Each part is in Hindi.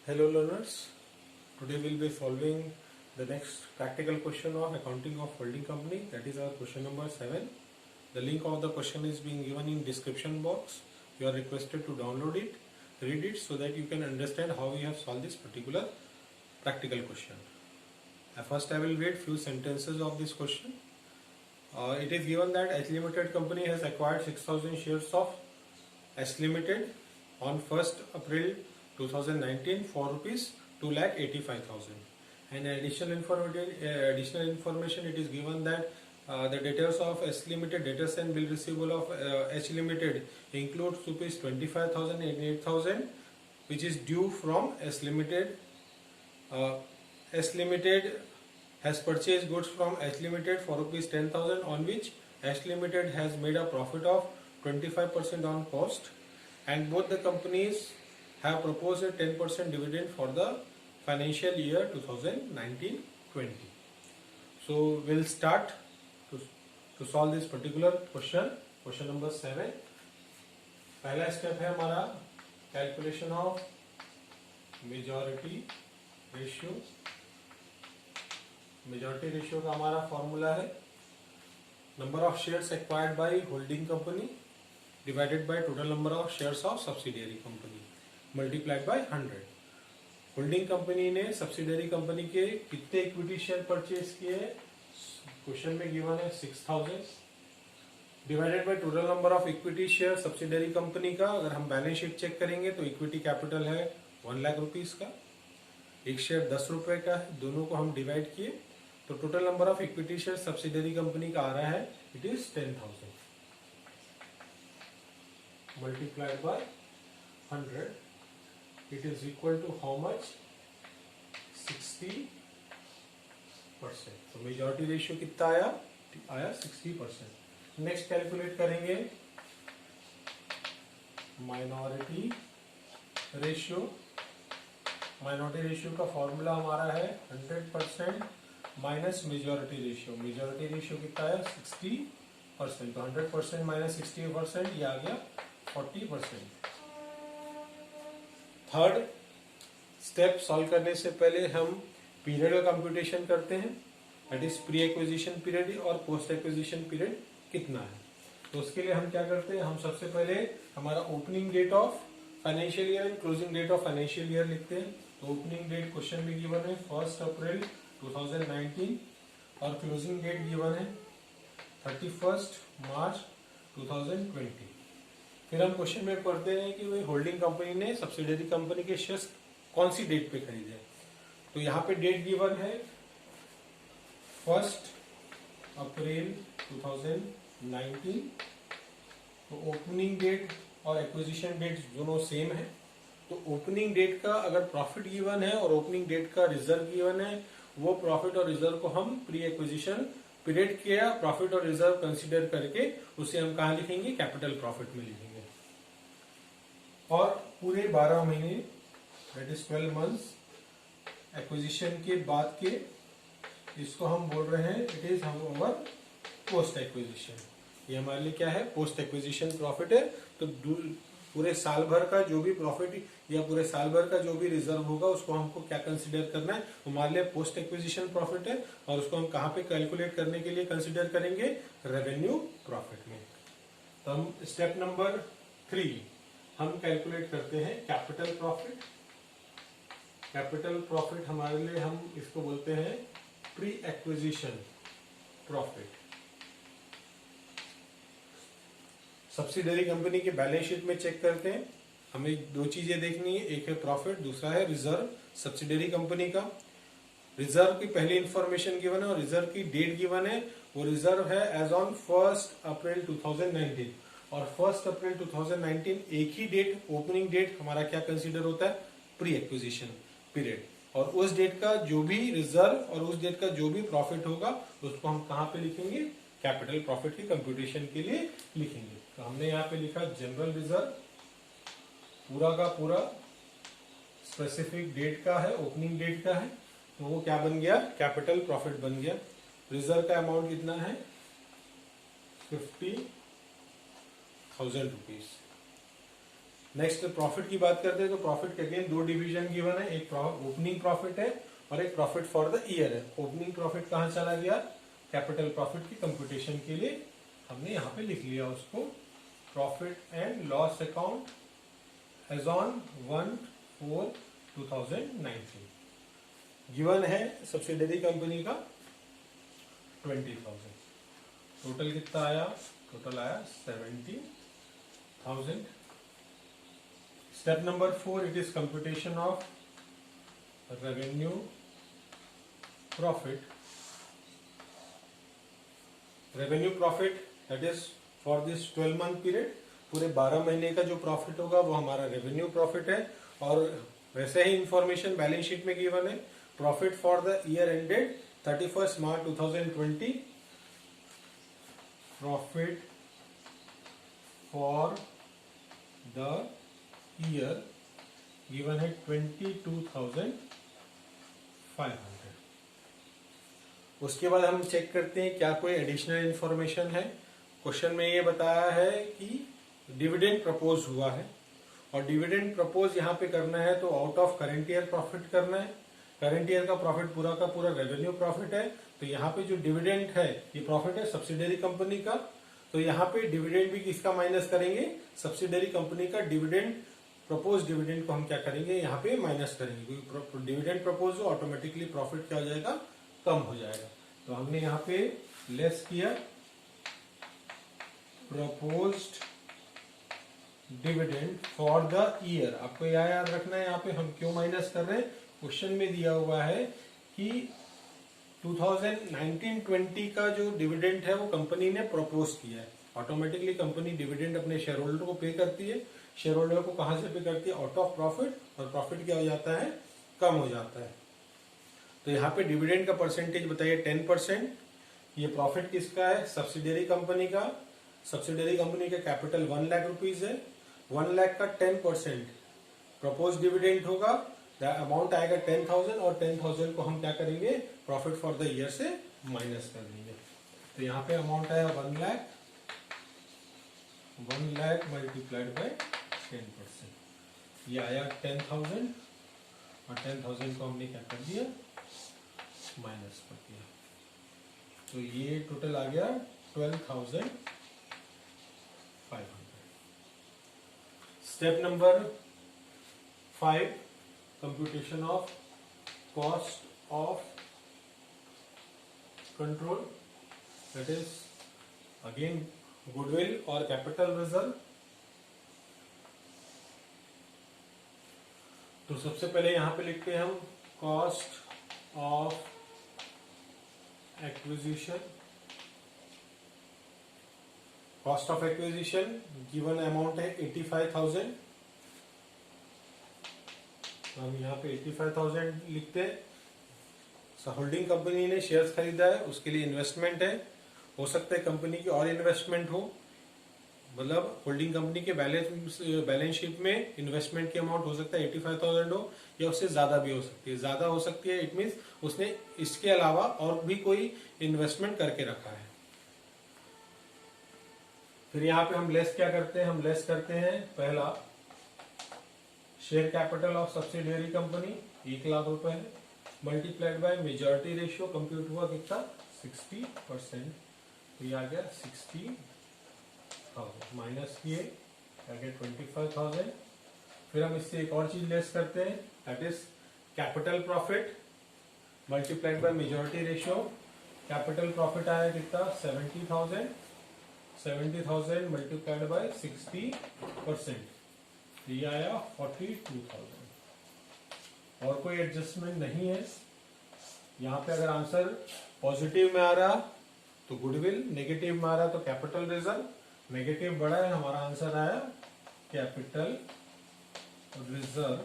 Hello learners, today we will be solving the next practical question of accounting of holding company, that is our question number 7. The link of the question is being given in description box. You are requested to download it, read it so that you can understand how we have solved this particular practical question. First I will read few sentences of this question. It is given that H Limited company has acquired 6,000 shares of S Limited on 1st April 2019 for rupees 2,85,000. And additional information it is given that the debtors of S Limited, debtors and bill receivable of H Limited includes rupees 25,000 and 8,000 which is due from S Limited. S Limited has purchased goods from H Limited for rupees 10,000 on which H Limited has made a profit of 25% on cost, and both the companies have proposed a 10% dividend for the financial year 2019-20. So we'll start to solve this particular question number 7. पहला स्टेप है हमारा calculation of majority ratio. Majority ratio का हमारा फॉर्मूला है number of shares acquired by holding company divided by total number of shares of subsidiary company multiplied by 100. Holding company ने सब्सिडियरी कंपनी के कितने इक्विटी शेयर परचेज किए, क्वेश्चन में गिवन है 6,000 divided by total number of equity share subsidiary company का. अगर हम बैलेंस शीट चेक करेंगे तो इक्विटी कैपिटल है 1 लाख रुपीस का, एक शेयर 10 रुपए का है, दोनों को हम डिवाइड किए तो total number of equity share subsidiary company का आ रहा है it is 10,000 multiplied by 100. It is equal to how much 60%. तो मेजॉरिटी रेशियो कितना आया 60%. नेक्स्ट कैलकुलेट करेंगे माइनॉरिटी रेशियो. माइनॉरिटी रेशियो का फॉर्मूला हमारा है 100% minus majority ratio. Majority ratio कितना है 60%. तो 100% माइनस 60% ये आ गया 40%. थर्ड स्टेप सॉल्व करने से पहले हम पीरियड का कंप्यूटेशन करते हैं, that is pre acquisition period और पोस्ट एक्विजिशन पीरियड कितना है. तो उसके लिए हम क्या करते हैं, हम सबसे पहले हमारा opening date of financial year and closing date of financial year लिखते हैं. तो ओपनिंग डेट क्वेश्चन में गिवन है 1 अप्रैल 2019 और क्लोजिंग डेट गिवन है 31 मार्च 2020. फिर हम क्वेश्चन में पढ़ते हैं कि भाई होल्डिंग कंपनी ने सब्सिडियरी कंपनी के शेयर्स कौन सी डेट पे खरीदे. तो यहाँ पे डेट गिवन है 1 अप्रैल 2019. तो ओपनिंग डेट और एक्विजिशन डेट दोनों सेम है. तो ओपनिंग डेट का अगर प्रॉफिट गिवन है और ओपनिंग डेट का रिजर्व गिवन है, वो प्रॉफिट और रिजर्व को हम प्री एक्विजिशन पीरियड किया प्रॉफिट और रिजर्व कंसीडर करके उसे हम कहा लिखेंगे, कैपिटल प्रॉफिट में लिखेंगे. और पूरे 12 महीने दैट इज 12 मंथ्स एक्विजिशन के बाद के इसको हम बोल रहे हैं it is our post acquisition. ये हमारे लिए क्या है, पोस्ट एक्विजिशन प्रॉफिट है. तो पूरे साल भर का जो भी प्रॉफिट या पूरे साल भर का जो भी रिजर्व होगा उसको हमको क्या कंसीडर करना है, हमारे लिए पोस्ट एक्विजिशन प्रॉफिट है. और उसको हम कहाँ पे कैलकुलेट करने के लिए कंसीडर करेंगे, रेवेन्यू प्रॉफिट में. तो हम स्टेप नंबर 3 हम कैलकुलेट करते हैं कैपिटल प्रॉफिट. कैपिटल प्रॉफिट हमारे लिए हम इसको बोलते हैं pre acquisition profit. Subsidiary company के बैलेंस शीट में चेक करते हैं, हमें दो चीजें देखनी है, एक है प्रॉफिट, दूसरा है रिजर्व. सब्सिडियरी कंपनी का रिजर्व की पहली इंफॉर्मेशन गिवन है और रिजर्व की डेट गिवन है. वो रिजर्व है एज ऑन 1 अप्रैल 2019 और 1 अप्रैल 2019 एक ही डेट, ओपनिंग डेट हमारा क्या कंसीडर होता है, प्री एक्विजिशन पीरियड. और उस डेट का जो भी रिजर्व और उस डेट का जो भी प्रॉफिट होगा उसको हम कहाँ पे लिखेंगे, कैपिटल प्रॉफिट की कंप्यूटेशन के लिए लिखेंगे. तो हमने यहाँ पे लिखा जनरल रिजर्व, पूरा का पूरा स्पेसिफिक डेट का है, ओपनिंग डेट का है, तो वो क्या बन गया, कैपिटल प्रॉफिट बन गया. रिजर्व का अमाउंट कितना है 50,000 रुपीज. नेक्स्ट प्रॉफिट की बात करते हैं तो प्रॉफिट के अगेन दो डिवीजन गिवन है, एक ओपनिंग प्रॉफिट है और एक प्रॉफिट फॉर द ईयर है। ओपनिंग प्रॉफिट कहां चला गया, कैपिटल प्रॉफिट की कंप्यूटेशन के लिए हमने यहाँ पे लिख लिया उसको, profit and loss account as on 1/4/2019 given है सब्सिडरी कंपनी का 20,000। टोटल कितना आया, टोटल आया 70,000। Step number 4, it is computation of revenue profit. Revenue profit that is for this 12 month period, पूरे 12 महीने का जो प्रॉफिट होगा वो हमारा रेवेन्यू प्रॉफिट है। और वैसे ही इंफॉर्मेशन बैलेंस शीट में गिवन है, profit for the year ended 31 March 2020, profit for the year given है 22,500। उसके बाद हम चेक करते हैं क्या कोई एडिशनल इंफॉर्मेशन है। क्वेश्चन में ये बताया है कि डिविडेंड प्रपोज हुआ है और डिविडेंड प्रपोज यहाँ पे करना है तो out of current year profit करना है। करंट ईयर का प्रॉफिट पूरा का पूरा रेवेन्यू प्रॉफिट है, तो यहाँ पे जो डिविडेंड है ये प्रॉफिट है सब्सिडरी कंपनी का, तो यहाँ पे डिविडेंड भी किसका माइनस करेंगे, सब्सिडरी कंपनी का डिविडेंड, प्रपोज डिविडेंड को हम क्या करेंगे यहाँ पे माइनस करेंगे, क्योंकि डिविडेंड प्रपोज हो ऑटोमेटिकली प्रॉफिट क्या हो जाएगा, कम हो जाएगा। तो हमने यहाँ पे लेस किया proposed dividend for the year. आपको यह याद रखना है यहाँ पे हम क्यों माइनस कर रहे हैं, क्वेश्चन में दिया हुआ है कि 2019-20 का जो डिविडेंड है वो कंपनी ने प्रपोज किया है। ऑटोमेटिकली कंपनी डिविडेंड अपने शेयर होल्डर को पे करती है, शेयर होल्डर को कहां से पे करती है, आउट ऑफ प्रॉफिट, और प्रॉफिट क्या हो जाता है, कम हो जाता है। तो यहाँ पे डिविडेंड का परसेंटेज बताइए 10%। ये प्रॉफिट किसका है, सब्सिडरी कंपनी का। सब्सिडरी कंपनी का कैपिटल 1 लाख रुपीज है, 1 लाख का 10% प्रपोज डिविडेंड होगा, अमाउंट आएगा 10,000 और 10,000 को हम क्या करेंगे, प्रॉफिट फॉर द ईयर से माइनस कर देंगे। तो यहाँ पे अमाउंट आया 1 लाख, 1 लाख मल्टीप्लाइड बाय 10%, ये आया 10,000 और 10,000 को हमने क्या कर दिया, माइनस कर दिया। तो ये टोटल आ गया 12,500। Step number 5, computation of cost of control, that is again goodwill or capital reserve। तो सबसे पहले यहां पे लिखते हैं हम cost of acquisition. Cost of acquisition given amount है 85,000, हम यहाँ पे 85,000 लिखते हैं। होल्डिंग कंपनी ने शेयर्स खरीदा है, उसके लिए इन्वेस्टमेंट है, हो सकता है कंपनी की और इन्वेस्टमेंट हो, मतलब होल्डिंग कंपनी के बैलेंस शीट में इन्वेस्टमेंट की अमाउंट हो सकता है 85,000 हो, या उससे ज्यादा भी हो सकती है। ज्यादा हो सकती है इट मीन्स उसने इसके अलावा और भी कोई इन्वेस्टमेंट करके रखा है। फिर यहाँ पे हम लेस क्या करते हैं, हम लेस करते हैं पहला share capital of subsidiary company 1 lakh रुपए है, multiplied by majority ratio, compute हुआ कितना 60%, तो ये आ गया 60,000 माइनस किए आ गया 25,000। फिर हम इससे एक और चीज लेस करते हैं, that is capital profit multiplied by majority ratio. Capital profit आया कितना 70,000, 70,000 मल्टीप्लाइड बाय 60%, ये आया 42,000। और कोई एडजस्टमेंट नहीं है यहाँ पे। अगर आंसर पॉजिटिव में आ रहा तो गुडविल, नेगेटिव में आ रहा तो कैपिटल रिजर्व। नेगेटिव बड़ा है, हमारा आंसर आया कैपिटल रिजर्व।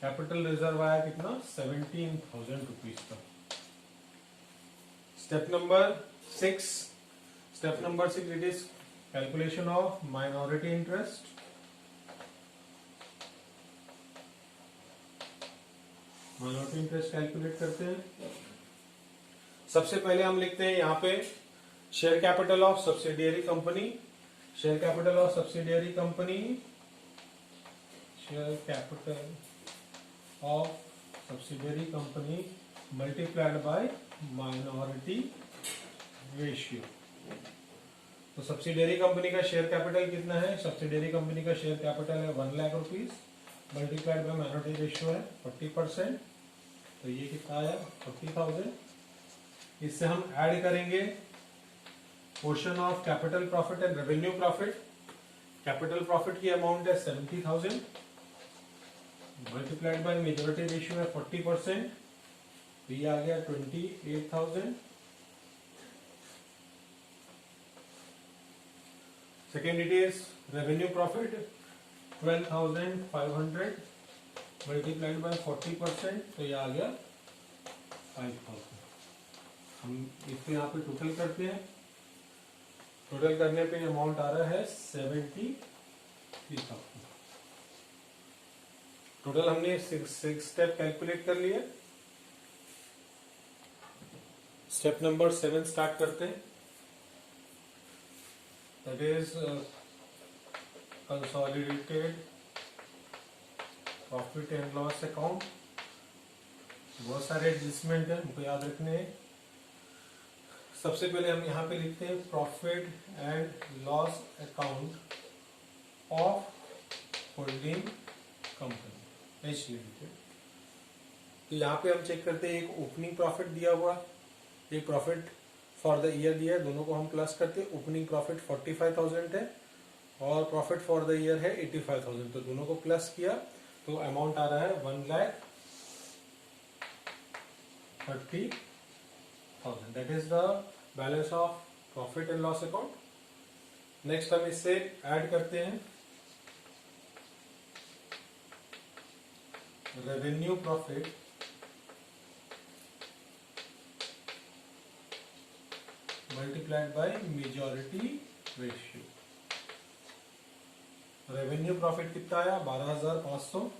कैपिटल रिजर्व आया कितना 17,000 रुपीज का। Step number 6, step number 6 it is calculation of minority interest. Minority interest calculate करते हैं। सबसे पहले हम लिखते हैं यहाँ पे share capital of subsidiary company share capital of subsidiary company, share capital of subsidiary company multiplied by minority ratio. तो सब्सिडियरी कंपनी का शेयर कैपिटल कितना है? सब्सिडियरी कंपनी का शेयर कैपिटल है 1 lakh rupees, multiplied bye minority ratio है 40%, तो ये कितना आया 40,000। इससे हम ऐड करेंगे portion of capital profit and revenue profit. Capital profit की अमाउंट है 70,000, मल्टीप्लाइड बाय मेजॉरिटी रेशियो है 40%, तो ये आ गया 28,000। Second it is revenue profit 12,500 multiplied by 40%, तो ये आ गया 5,000। हम इसको यहाँ पे टोटल करते हैं। टोटल करने पे अमाउंट आ रहा है 73,000। टोटल हमने 6 स्टेप कैलकुलेट कर लिए। स्टेप नंबर 7 स्टार्ट करते हैं। That is consolidated profit and loss account. बहुत सारे एडजस्टमेंट है, हमको याद रखने हैं। सबसे पहले हम यहाँ पे लिखते हैं profit and loss account of holding company H limited. तो यहाँ पे हम चेक करते हैं, एक ओपनिंग प्रॉफिट दिया हुआ, एक प्रॉफिट फॉर द ईयर दिया है, दोनों को हम प्लस करते हैं। ओपनिंग प्रॉफिट 45,000 है और प्रॉफिट फॉर द ईयर है 85,000, तो दोनों को प्लस किया तो अमाउंट आ रहा है 1,30,000। That is the balance of profit and loss account. Next हम इससे ऐड करते हैं revenue profit multiplied by majority ratio. Revenue profit कितना आया 12,500,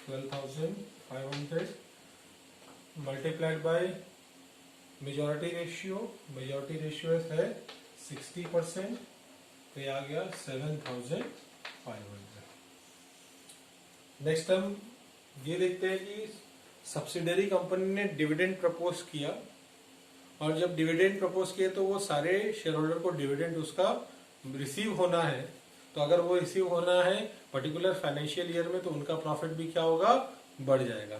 12,500 multiplied by majority ratio. Majority ratio है 60%, तो ये आ गया 7,500। नेक्स्ट हम ये देखते हैं कि सब्सिडरी कंपनी ने डिविडेंड प्रपोज किया, और जब डिविडेंड प्रपोज किए तो वो सारे शेयर होल्डर को डिविडेंड उसका रिसीव होना है। तो अगर वो रिसीव होना है पर्टिकुलर फाइनेंशियल ईयर में, तो उनका प्रॉफिट भी क्या होगा, बढ़ जाएगा।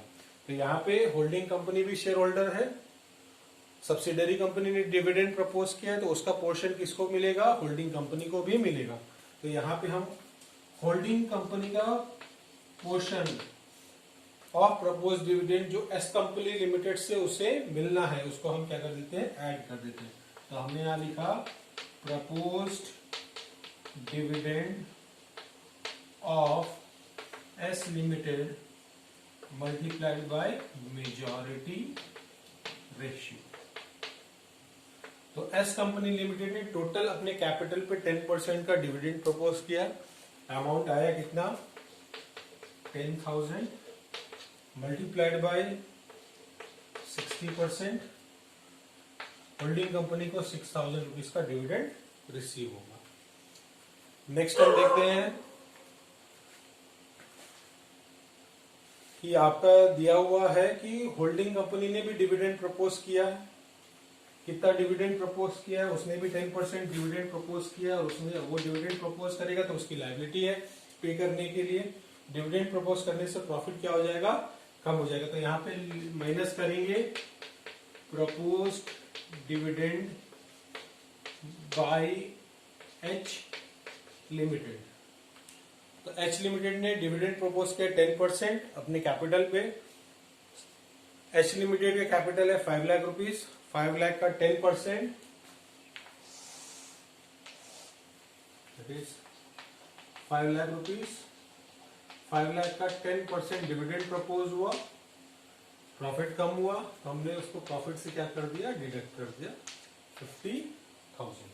तो यहाँ पे होल्डिंग कंपनी भी शेयर होल्डर है, सब्सिडरी कंपनी ने डिविडेंड प्रपोज किया है, तो उसका पोर्शन किसको मिलेगा, होल्डिंग कंपनी को भी मिलेगा। तो यहाँ पे हम होल्डिंग कंपनी का पोर्शन ऑफ प्रपोज डिविडेंड जो एस कंपनी लिमिटेड से उसे मिलना है, उसको हम क्या कर देते हैं, ऐड कर देते हैं। तो हमने यहाँ लिखा proposed dividend of S limited multiplied by majority ratio. तो एस कंपनी लिमिटेड ने टोटल अपने कैपिटल पे 10% का डिविडेंड प्रपोज किया। अमाउंट आया कितना, 10,000 मल्टीप्लाइड बाय 60%। होल्डिंग कंपनी को 6,000 रुपीज का डिविडेंड रिसीव होगा। नेक्स्ट हम देखते हैं कि आपका दिया हुआ है कि होल्डिंग कंपनी ने भी डिविडेंड प्रपोज किया है। कितना डिविडेंड प्रपोज किया है, उसने भी 10% डिविडेंड प्रपोज किया, और उसमें वो डिविडेंड प्रपोज करेगा तो उसकी लायबिलिटी है पे करने के लिए। डिविडेंड प्रपोज करने से प्रॉफिट क्या हो जाएगा, कम हो जाएगा। तो यहाँ पे माइनस करेंगे proposed dividend by H limited. तो एच लिमिटेड ने डिविडेंड प्रपोज किया 10% अपने कैपिटल पे। एच लिमिटेड का कैपिटल है 5 लाख रुपीज, 5 लाख का 10% 5 लाख रुपीज, 5 लाख का 10% डिविडेंड प्रपोज हुआ, प्रॉफिट कम हुआ, तो हमने उसको प्रॉफिट से क्या कर दिया, डिडक्ट कर दिया 50,000।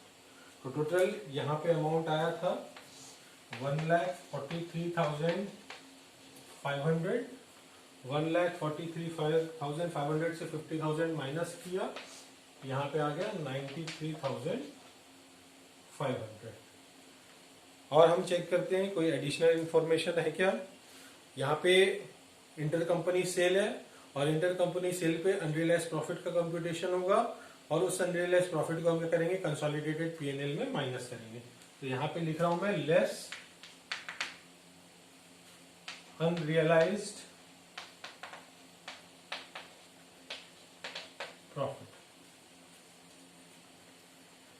तो टोटल यहाँ पे अमाउंट आया था 1,43,500। 1,43,500 से 50,000 माइनस किया, यहाँ पे आ गया 93,500। 500। और हम चेक करते हैं कोई एडिशनल इंफॉर्मेशन है क्या। यहाँ पे इंटर कंपनी सेल है और इंटर कंपनी सेल पे अनरियलाइज प्रॉफिट का कंप्यूटेशन होगा और उस अनरियलाइज प्रॉफिट को हम क्या करेंगे, कंसोलिडेटेड पीएनएल में माइनस करेंगे। तो यहाँ पे लिख रहा हूं मैं लेस अनरियलाइज्ड प्रॉफिट।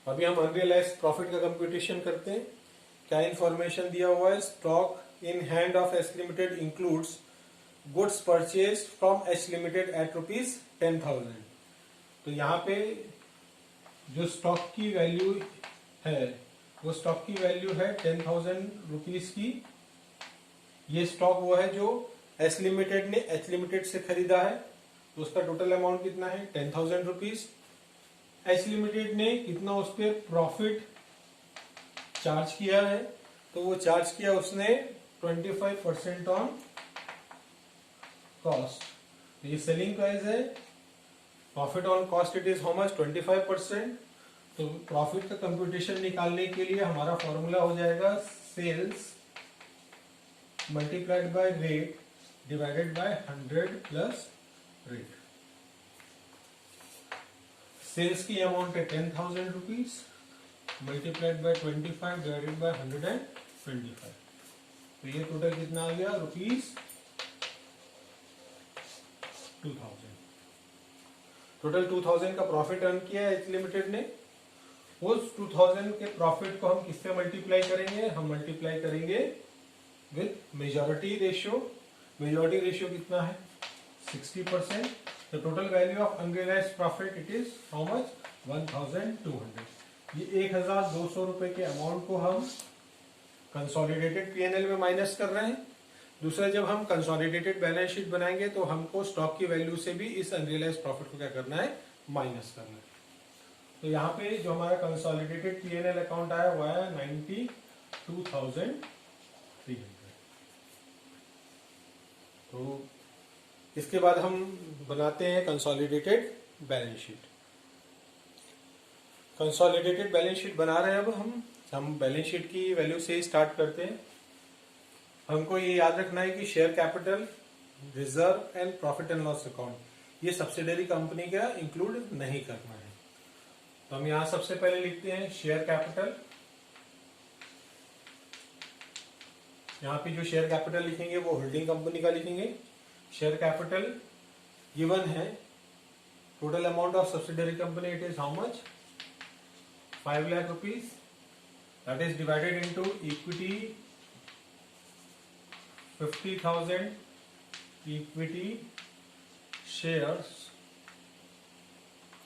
अभी हम अनरियलाइज प्रॉफिट का कंप्यूटेशन करते हैं। क्या इंफॉर्मेशन दिया हुआ है, stock in hand of S limited includes goods purchase from H limited at ₹10,000। तो यहाँ पे जो स्टॉक की वैल्यू है वो स्टॉक की वैल्यू है 10,000 रुपीज की। ये स्टॉक वो है जो एस लिमिटेड ने एच लिमिटेड से खरीदा है, तो उसका टोटल अमाउंट कितना है 10,000 रुपीज। एच लिमिटेड ने कितना उस पर प्रॉफिट चार्ज किया है, तो वो चार्ज किया उसने 25% ऑन कॉस्ट। ये सेलिंग प्राइस है, profit on cost it is how much 25%। तो प्रॉफिट का कंप्यूटेशन निकालने के लिए हमारा फॉर्मूला हो जाएगा sales multiplied by rate divided by 100 plus rate. Sales की अमाउंट है 10,000 rupees multiplied by 25 divided by 125। तो ये टोटल कितना आ गया ₹2,000। टोटल 2,000 का प्रॉफिट अर्न किया है एच लिमिटेड ने। उस 2,000 के प्रॉफिट को हम किससे मल्टीप्लाई करेंगे, हम मल्टीप्लाई करेंगे with majority ratio. Majority ratio कितना है 60%। The total value of unrealised profit it is how much 1,200। ये 1,200 रुपए के अमाउंट को हम कंसोलिडेटेड पीएनएल में माइनस कर रहे हैं। दूसरा, जब हम कंसोलिडेटेड बैलेंस शीट बनाएंगे तो हमको स्टॉक की वैल्यू से भी इस अनरियलाइज्ड प्रॉफिट को क्या करना है, माइनस करना है। तो यहाँ पे जो हमारा कंसोलिडेटेड पीएनएल अकाउंट आया हुआ है 92,300। तो इसके बाद हम बनाते हैं consolidated balance sheet. Consolidated balance sheet बना रहे हैं। अब हम बैलेंस शीट की वैल्यू से ही स्टार्ट करते हैं। हमको ये याद रखना है कि share capital, reserve and profit and loss account ये सब्सिडरी कंपनी का इंक्लूड नहीं करना है। तो हम यहां सबसे पहले लिखते हैं शेयर कैपिटल। यहाँ पे जो शेयर कैपिटल लिखेंगे वो होल्डिंग कंपनी का लिखेंगे। शेयर कैपिटल गिवन है, total amount of subsidiary company it is how much 5 lakh rupees, that is divided into equity 50,000 equity shares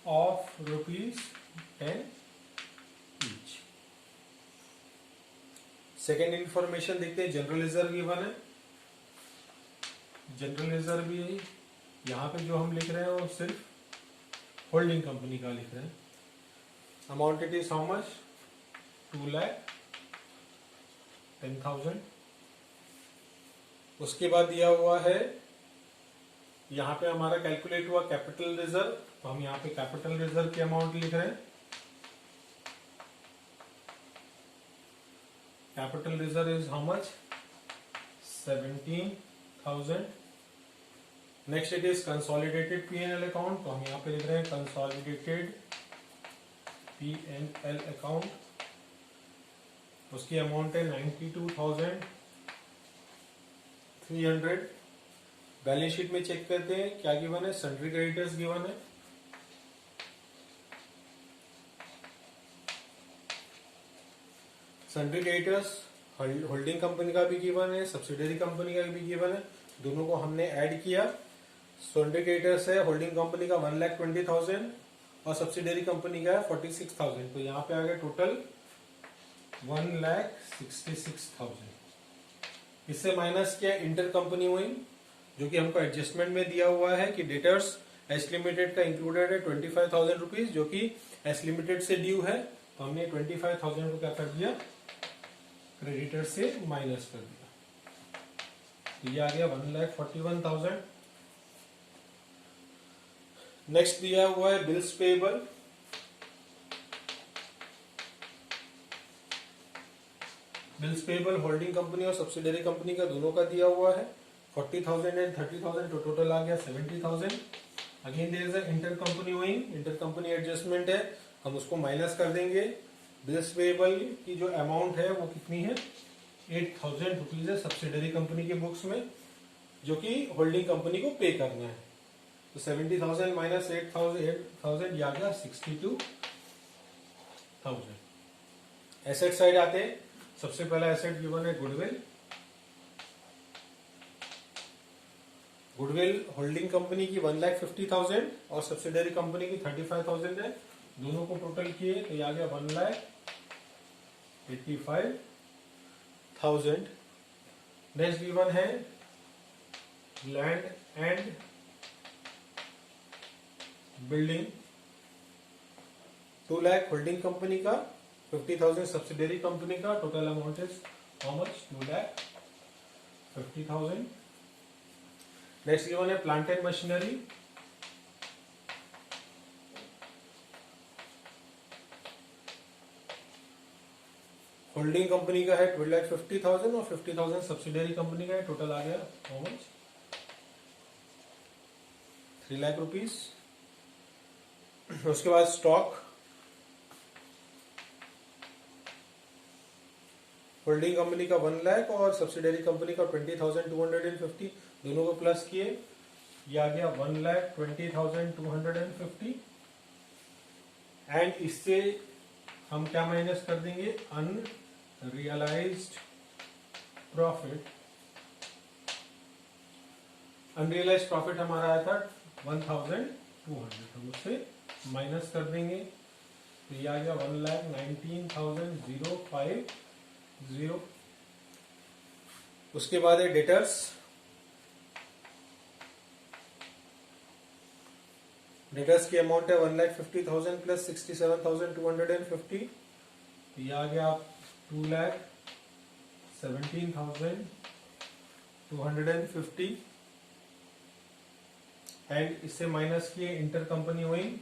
of ₹10 each. Second information देखते हैं, जनरल रिजर्व गिवन है। जनरल रिजर्व भी यहाँ पे जो हम लिख रहे हैं वो सिर्फ होल्डिंग कंपनी का लिख रहे हैं। Amount it is how much 2,10,000। उसके बाद दिया हुआ है यहाँ पे हमारा कैलकुलेट हुआ कैपिटल रिजर्व, तो हम यहाँ पे कैपिटल रिजर्व की अमाउंट लिख रहे हैं। Capital reserve is how much 17,000। Next it is consolidated PNL account, तो हम यहाँ पे लिख रहे हैं कंसोलिडेटेड पीएनएल अकाउंट। उसकी अमाउंट है 92,300। बैलेंस शीट में चेक करते हैं क्या गिवन है, सन्ड्री क्रेडिटर्स गिवन है। सन्ड्री क्रेडिटर्स होल्डिंग कंपनी का भी गिवन है, सब्सिडरी कंपनी का भी गिवन है, दोनों को हमने ऐड किया। सन्ड्री क्रेडिटर्स है होल्डिंग कंपनी का 1,20,000 और सब्सिडरी कंपनी का है 46,000। तो यहाँ पे आ गया टोटल 1,66,000। इससे माइनस किया इंटर कंपनी विंग, जो कि हमको एडजस्टमेंट में दिया हुआ है कि डेटर्स एस लिमिटेड का इंक्लूडेड है 25,000 रुपीज, जो कि एस लिमिटेड से ड्यू है। तो हमने 25,000 को क्या कर दिया, क्रेडिटर से माइनस कर दिया। तो ये आ गया 1,41,000। नेक्स्ट दिया हुआ है bills payable. Bills payable holding company और सब्सिडरी कंपनी का दोनों का दिया हुआ है 40,000 एंड 30,000, तो टोटल आ गया 70,000। Again there is a inter company owing, inter company adjustment है, हम उसको माइनस कर देंगे। बिल्स पेबल की जो अमाउंट है वो कितनी है 8,000 रुपीज है सब्सिडरी कंपनी के बुक्स में, जो कि होल्डिंग कंपनी को पे करना है। तो 70,000 माइनस 8,000 ये आ गया 62,000। एसेट साइड आते हैं, सबसे पहला एसेट गिवन है गुडविल। गुडविल होल्डिंग कंपनी की 1,50,000 और सब्सिडरी कंपनी की 35,000 है, दोनों को टोटल किए तो ये आ गया 1,85,000। नेक्स्ट गिवन है land and building 2 lakh holding company का, 50,000 सब्सिडरी कंपनी का, total amount is how much 2,50,000। Next given है plant and machinery, holding company का है 12,50,000 और 50,000 सब्सिडरी कंपनी का है, टोटल आ गया हाउ मच 3 लाख रुपीज। उसके बाद स्टॉक, होल्डिंग कंपनी का 1 लाख और सब्सिडरी कंपनी का 20,250, दोनों को प्लस किए ये आ गया 1,20,250। एंड इससे हम क्या माइनस कर देंगे अनरियलाइज्ड प्रॉफिट। अनरियलाइज्ड प्रॉफिट हमारा आया था 1,200, हम उससे माइनस कर देंगे तो ये आ गया 1,19,050। उसके बाद है डेटर्स, डेटर्स की अमाउंट है 1,50,000 प्लस 67,250, ये आ गया 2,17,250। एंड इससे माइनस किए inter company owing,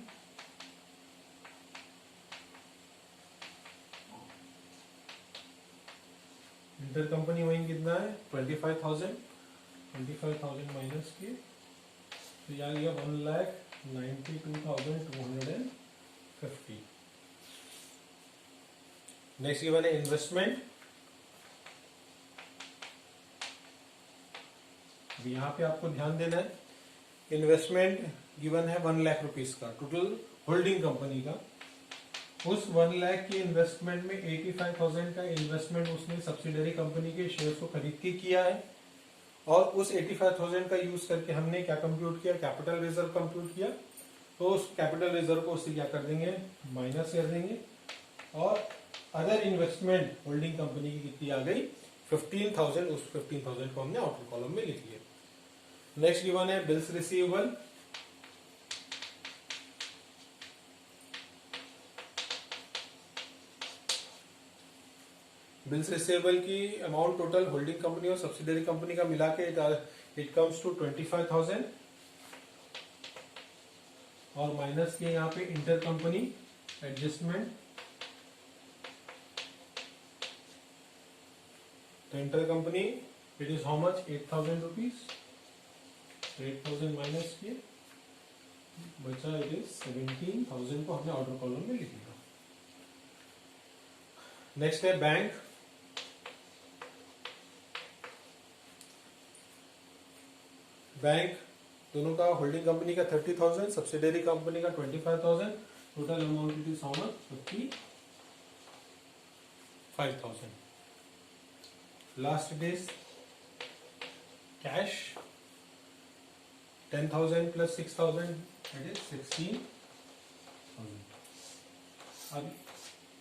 inter company owing कितना है 25,000 माइनस किए तो ये आ गया 1,92,250। नेक्स्ट गिवन है इन्वेस्टमेंट, यहां पे आपको ध्यान देना है, इन्वेस्टमेंट गिवन है 1 लाख रुपीज का टोटल होल्डिंग कंपनी का। उस 1 लाख की इन्वेस्टमेंट में 85,000 का इन्वेस्टमेंट उसने सब्सिडरी कंपनी के शेयर को खरीद के किया है, और उस 85,000 का यूज करके हमने क्या कंप्यूट किया कैपिटल रिजर्व कंप्यूट किया। तो उस कैपिटल रिजर्व को उससे क्या कर देंगे माइनस कर देंगे, और अदर इन्वेस्टमेंट होल्डिंग कंपनी की कितनी आ गई 15,000, उस 15,000 को हमने आउटर कॉलम में लिख लिया। नेक्स्ट गिवन है बिल्स रिसीवेबल, बिल्स रिसीवेबल की अमाउंट टोटल होल्डिंग कंपनी और सब्सिडरी कंपनी का मिला के इट कम्स टू 25,000, और माइनस किए यहाँ पे इंटर कंपनी एडजस्टमेंट, तो inter company it is how much 8,000 rupees, 8,000 minus किए बचा इट इज 17,000 को हमने ऑर्डर कॉलम में लिख लिया। नेक्स्ट है बैंक, बैंक दोनों का होल्डिंग कंपनी का 30,000 सब्सिडरी कंपनी का 25,000, total amount it is how much 55,000। Last days cash 10,000 plus 6,000 it is 16,000। अब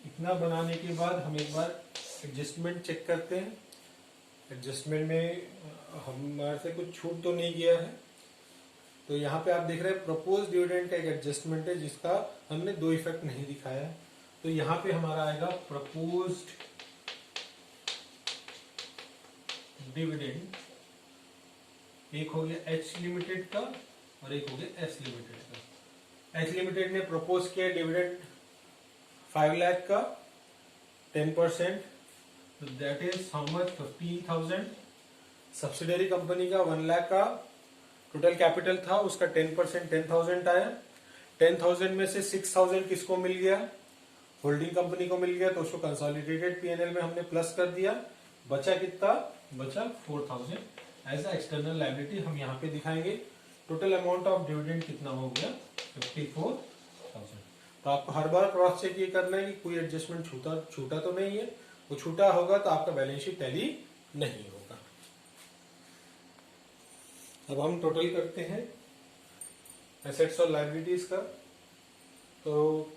इतना बनाने के बाद हम एक बार एडजस्टमेंट चेक करते हैं। एडजस्टमेंट में हमारे से कुछ छूट तो नहीं गया है, तो यहाँ पे आप देख रहे हैं प्रपोज डिविडेंड का एक एडजस्टमेंट है जिसका हमने दो इफेक्ट नहीं दिखाया है। तो यहाँ पे हमारा आएगा प्रपोज्ड डिविडेंड, एक हो गया एच लिमिटेड का और एक हो गया एस लिमिटेड का। एच लिमिटेड ने प्रपोज किया डिविडेंड 5 लाख का 10%, that is how much 50,000। Subsidiary company का 1 लाख का टोटल कैपिटल था, उसका 10% 10,000 आया। 10,000 में से 6,000 किसको मिल गया? होल्डिंग कंपनी को मिल गया, तो उसको कंसोलिडेटेड पीएनएल में हमने प्लस कर दिया। बचा कितना? बचा 4,000 एज अ एक्सटर्नल लायबिलिटी हम यहाँ पे दिखाएंगे। टोटल अमाउंट ऑफ डिविडेंड कितना हो गया? 54,000। तो आपको हर बार क्रॉस चेक ये करना है कि कोई एडजस्टमेंट छूटा तो नहीं है। वो छूटा होगा तो आपका बैलेंस शीट टैली नहीं होगा। अब हम टोटल करते हैं एसेट्स और लायबिलिटीज का। तो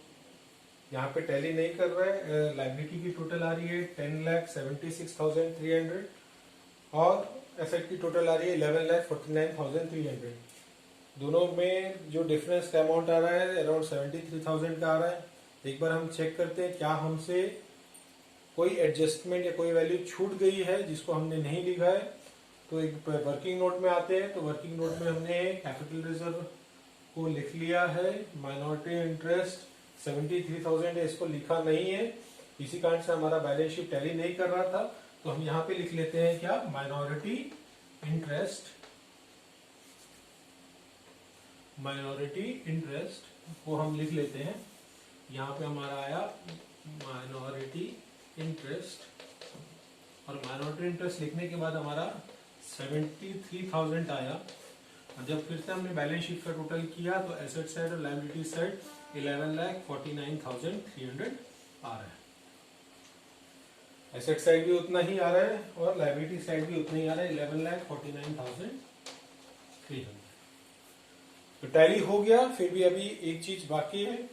यहाँ पे टैली नहीं कर रहा है। लायबिलिटी की टोटल आ रही है 10,76,300 और एसेट की टोटल आ रही है 11,49,300। दोनों में जो डिफरेंस का अमाउंट आ रहा है अराउंड 73,000 का आ रहा है। एक बार हम चेक करते हैं क्या हमसे कोई एडजस्टमेंट या कोई वैल्यू छूट गई है जिसको हमने नहीं लिखा है। तो एक वर्किंग नोट में आते हैं। तो वर्किंग नोट में हमने कैपिटल रिजर्व को लिख लिया है। माइनॉरिटी इंटरेस्ट 73,000 है, इसको लिखा नहीं है, इसी कारण से हमारा बैलेंस शीट टैली नहीं कर रहा था। तो हम यहाँ पे लिख लेते हैं क्या? माइनॉरिटी इंटरेस्ट को हम लिख लेते हैं। यहाँ पे हमारा आया माइनॉरिटी इंटरेस्ट, और माइनॉरिटी इंटरेस्ट लिखने के बाद हमारा 73,000 आया। और जब फिर से हमने बैलेंस शीट का टोटल किया तो एसेट साइड और लायबिलिटी साइड 11,49,300 आ रहा है। एसेट साइड भी उतना ही आ रहा है और लायबिलिटी साइड भी उतना ही आ रहा है, 11,49,300। तो टैली हो गया। फिर भी अभी एक चीज बाकी है,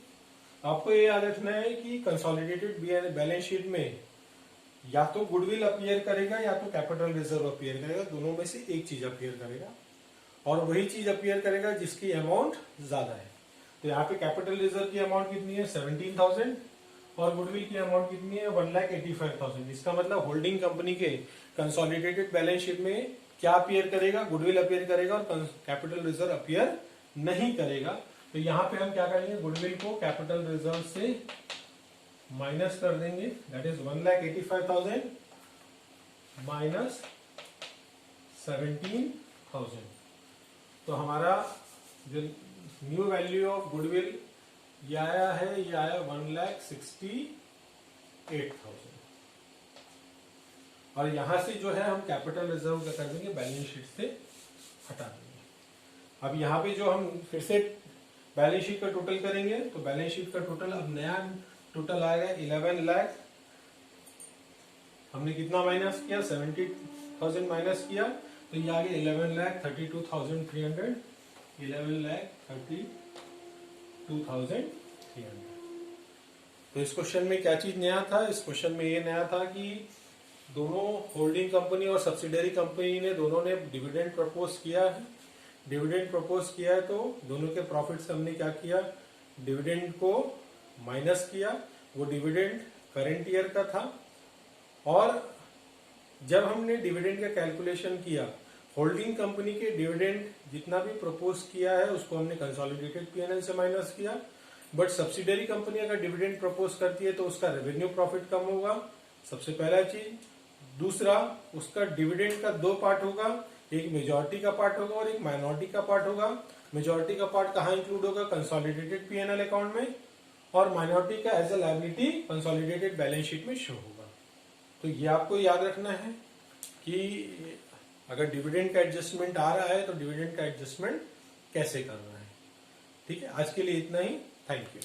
आपको ये याद रखना है कि कंसोलिडेटेड बैलेंस शीट में या तो गुडविल अपीयर करेगा या तो कैपिटल रिजर्व अपीयर करेगा। दोनों में से एक चीज अपीयर करेगा, और वही चीज अपीयर करेगा जिसकी अमाउंट ज्यादा है। तो यहाँ पे कैपिटल रिजर्व की अमाउंट कितनी है? 17,000 और गुडविल की अमाउंट कितनी है? 1,85,000। इसका मतलब होल्डिंग कंपनी के कंसोलिडेटेड बैलेंस शीट में क्या अपीयर करेगा? गुडविल अपीयर करेगा और कैपिटल रिजर्व अपीयर नहीं करेगा। तो यहाँ पे हम क्या करेंगे? गुडविल को कैपिटल रिजर्व से माइनस कर देंगे, दैट इज 1,85,000 माइनस 17,000। तो हमारा जो न्यू वैल्यू ऑफ गुडविल ये आया है, ये आया 1,68,000। और यहां से जो है हम कैपिटल रिजर्व क्या कर देंगे? बैलेंस शीट से हटा देंगे। अब यहाँ पे जो हम फिर से बैलेंस शीट का टोटल करेंगे तो बैलेंस शीट का टोटल अब नया टोटल आएगा 11 लाख। हमने कितना माइनस किया? 70,000 माइनस किया, तो ये आ गया 11,32,300। 11,32,300। तो इस क्वेश्चन में क्या चीज नया था? इस क्वेश्चन में ये नया था कि दोनों होल्डिंग कंपनी और सब्सिडरी कंपनी ने दोनों ने डिविडेंड प्रपोज किया है। डिविडेंड प्रपोज किया है तो दोनों के प्रॉफिट से हमने क्या किया? डिविडेंड को माइनस किया। वो डिविडेंड करंट ईयर का था, और जब हमने डिविडेंड का कैलकुलेशन किया, होल्डिंग कंपनी के डिविडेंड जितना भी प्रपोज किया है उसको हमने कंसोलिडेटेड पीएनएल से माइनस किया। बट सब्सिडरी कंपनी अगर डिविडेंड प्रपोज करती है तो उसका रेवेन्यू प्रॉफिट कम होगा, सबसे पहला चीज। दूसरा, उसका डिविडेंड का दो पार्ट होगा, एक मेजॉरिटी का पार्ट होगा और एक माइनॉरिटी का पार्ट होगा। मेजॉरिटी का पार्ट कहाँ इंक्लूड होगा? कंसोलिडेटेड पीएनएल अकाउंट में, और माइनॉरिटी का as a liability consolidated balance sheet में शो होगा। तो ये आपको याद रखना है कि अगर डिविडेंड का एडजस्टमेंट आ रहा है तो डिविडेंड का एडजस्टमेंट कैसे करना है। ठीक है, आज के लिए इतना ही। Thank you.